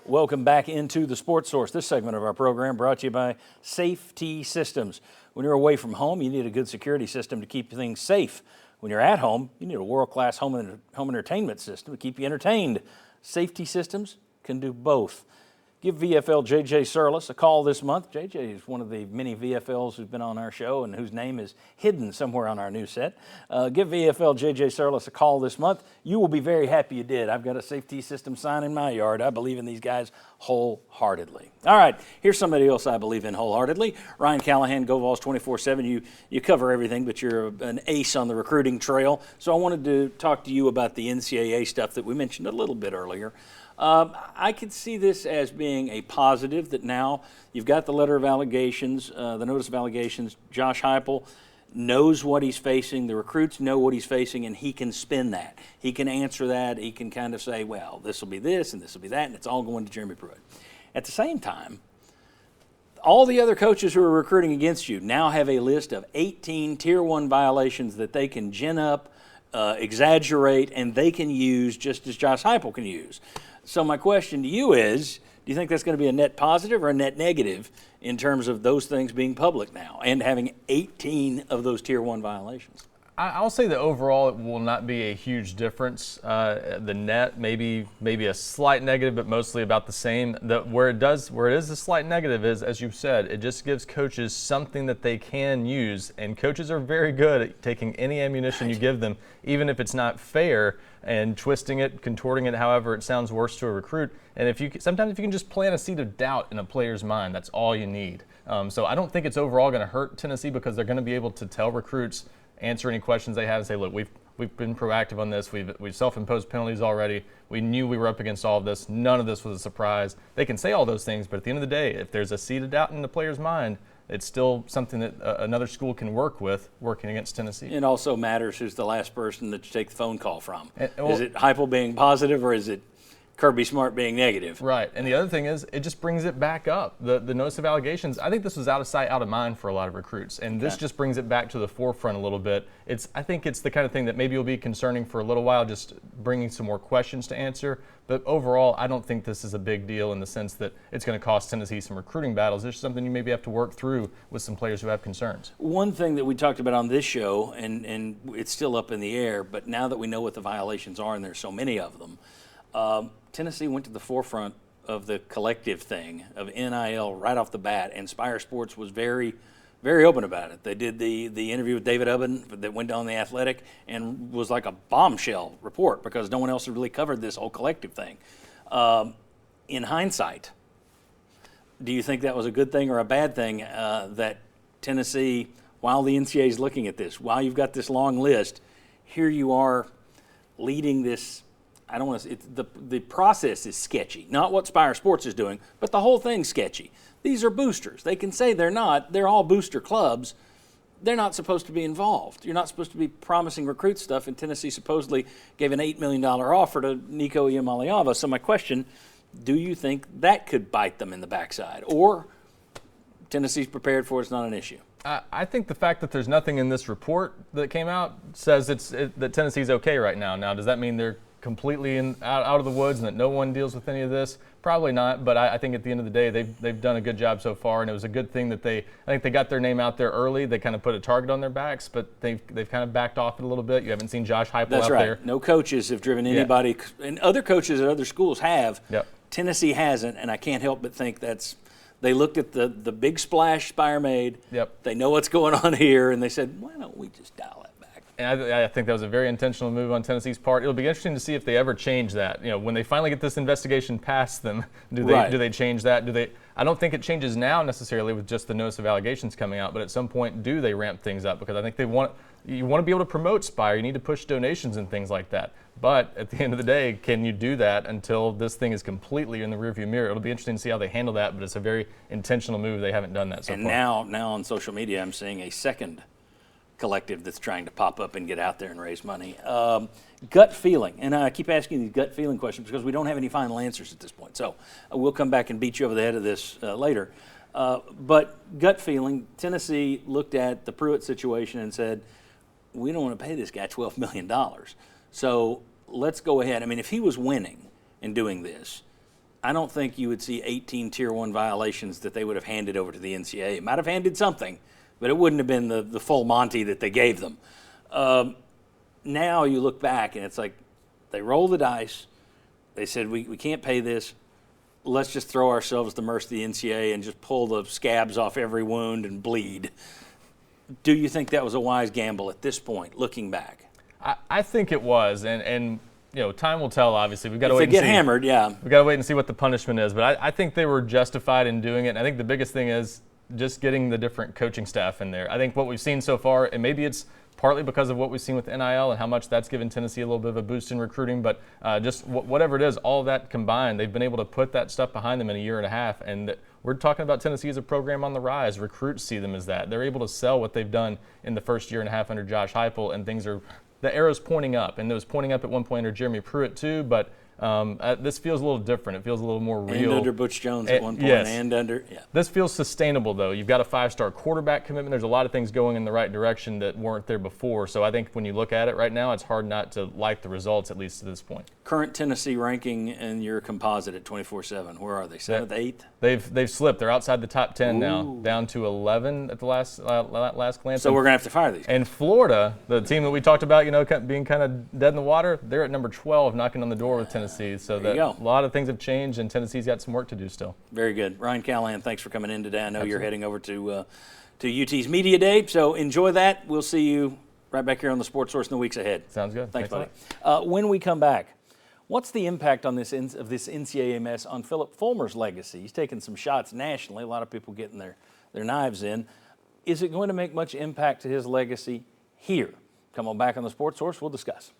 Welcome back into the Sports Source. This segment of our program brought to you by Safety Systems. When you're away from home, you need a good security system to keep things safe. When you're at home, you need a world-class home entertainment system to keep you entertained. Safety Systems can do both. Give VFL J.J. Surlis a call this month. J.J. is one of the many VFLs who's been on our show and whose name is hidden somewhere on our new set. Give VFL J.J. Surlis a call this month. You will be very happy you did. I've got a Safety System sign in my yard. I believe in these guys wholeheartedly. All right, here's somebody else I believe in wholeheartedly. Ryan Callahan, GoVols 24/7. You cover everything, but you're an ace on the recruiting trail. So I wanted to talk to you about the NCAA stuff that we mentioned a little bit earlier. I could see this as being a positive that now you've got the letter of allegations, the notice of allegations. Josh Heupel knows what he's facing. The recruits know what he's facing, and he can spin that. He can answer that. He can kind of say, well, this will be this and this will be that, and it's all going to Jeremy Pruitt. At the same time, all the other coaches who are recruiting against you now have a list of 18 Tier 1 violations that they can gin up, exaggerate, and they can use just as Josh Heupel can use. So my question to you is, do you think that's going to be a net positive or a net negative in terms of those things being public now and having 18 of those Tier 1 violations? I'll say that overall it will not be a huge difference. The net, maybe a slight negative, but mostly about the same. Where it is a slight negative is, as you said, it just gives coaches something that they can use, and coaches are very good at taking any ammunition you give them, even if it's not fair, and twisting it, contorting it, however it sounds worse to a recruit. And sometimes if you can just plant a seed of doubt in a player's mind, that's all you need. So I don't think it's overall going to hurt Tennessee, because they're going to be able to tell recruits, answer any questions they have, and say, look, we've been proactive on this. We've self-imposed penalties already. We knew we were up against all of this. None of this was a surprise. They can say all those things, but at the end of the day, if there's a seed of doubt in the player's mind, it's still something that another school can work with, working against Tennessee. It also matters who's the last person that you take the phone call from. Is it Heupel being positive, or is it Kirby Smart being negative? Right, and the other thing is, it just brings it back up. The notice of allegations, I think this was out of sight, out of mind for a lot of recruits, and this just brings it back to the forefront a little bit. I think it's the kind of thing that maybe will be concerning for a little while, just bringing some more questions to answer. But overall, I don't think this is a big deal in the sense that it's going to cost Tennessee some recruiting battles. There's something you maybe have to work through with some players who have concerns. One thing that we talked about on this show, and it's still up in the air, but now that we know what the violations are, and there's so many of them, Tennessee went to the forefront of the collective thing of NIL right off the bat, and Spire Sports was very, very open about it. They did the interview with David Ubben that went on The Athletic and was like a bombshell report because no one else had really covered this whole collective thing. In hindsight, do you think that was a good thing or a bad thing that Tennessee, while the NCAA is looking at this, while you've got this long list, here you are leading this? I don't want to. The process is sketchy. Not what Spire Sports is doing, but the whole thing's sketchy. These are boosters. They can say they're not. They're all booster clubs. They're not supposed to be involved. You're not supposed to be promising recruit stuff. And Tennessee supposedly gave an $8 million offer to Nico Iamaleava. So my question: do you think that could bite them in the backside, or Tennessee's prepared for it's not an issue? I think the fact that there's nothing in this report that came out says that Tennessee's okay right now. Now, does that mean they're completely out of the woods and that no one deals with any of this? Probably not, but I think at the end of the day they've done a good job so far, and it was a good thing that I think they got their name out there early. They kind of put a target on their backs, but they've kind of backed off it a little bit. You haven't seen Josh Heupel That's out right. there. No coaches have driven anybody, and other coaches at other schools have. Yep. Tennessee hasn't, and I can't help but think they looked at the big splash Spire made. Yep. They know what's going on here, and they said, why don't we just dial it back? And I think that was a very intentional move on Tennessee's part. It'll be interesting to see if they ever change that. When they finally get this investigation past them, do they change that? I don't think it changes now necessarily with just the notice of allegations coming out, but at some point, do they ramp things up? Because I think you want to be able to promote Spire. You need to push donations and things like that. But at the end of the day, can you do that until this thing is completely in the rearview mirror? It'll be interesting to see how they handle that, but it's a very intentional move. They haven't done that so far. And now on social media, I'm seeing a second collective that's trying to pop up and get out there and raise money. Gut feeling, and I keep asking these gut feeling questions because we don't have any final answers at this point. So we'll come back and beat you over the head of this later. But gut feeling, Tennessee looked at the Pruitt situation and said, we don't want to pay this guy $12 million. So let's go ahead. I mean, if he was winning and doing this, I don't think you would see 18 Tier 1 violations that they would have handed over to the NCAA. It might have handed something, but it wouldn't have been the full Monty that they gave them. Now you look back, and it's like they roll the dice. They said, we can't pay this. Let's just throw ourselves at the mercy of the NCAA and just pull the scabs off every wound and bleed. Do you think that was a wise gamble at this point, looking back? I think it was, and time will tell. Obviously, we've got to wait and see. If they get hammered, yeah, we've got to wait and see what the punishment is. But I think they were justified in doing it. And I think the biggest thing is just getting the different coaching staff in there. I think what we've seen so far, and maybe it's partly because of what we've seen with NIL and how much that's given Tennessee a little bit of a boost in recruiting, but just whatever it is, all of that combined, they've been able to put that stuff behind them in a year and a half. And we're talking about Tennessee as a program on the rise. Recruits see them as that. They're able to sell what they've done in the first year and a half under Josh Heupel, and the arrow's pointing up. And it was pointing up at one point under Jeremy Pruitt too, but this feels a little different. It feels a little more real. And under Butch Jones at one point, yes. and under, yeah. This feels sustainable, though. You've got a 5-star quarterback commitment. There's a lot of things going in the right direction that weren't there before. So I think when you look at it right now, it's hard not to like the results, at least to this point. Current Tennessee ranking in your composite at 24/7. Where are they? 7th, 8th? They've slipped. They're outside the top 10 now, down to 11 at the last glance. So we're gonna have to fire these guys. And Florida, the team that we talked about, being kind of dead in the water, they're at number 12, knocking on the door with Tennessee. So there you go. A lot of things have changed, and Tennessee's got some work to do still. Very good. Ryan Callahan, thanks for coming in today. I know you're heading over to UT's Media Day, so enjoy that. We'll see you right back here on the Sports Source in the weeks ahead. Sounds good. Thanks buddy. When we come back, what's the impact on this NCAA mess on Philip Fulmer's legacy? He's taken some shots nationally, a lot of people getting their knives in. Is it going to make much impact to his legacy here? Come on back on the Sports Source, we'll discuss.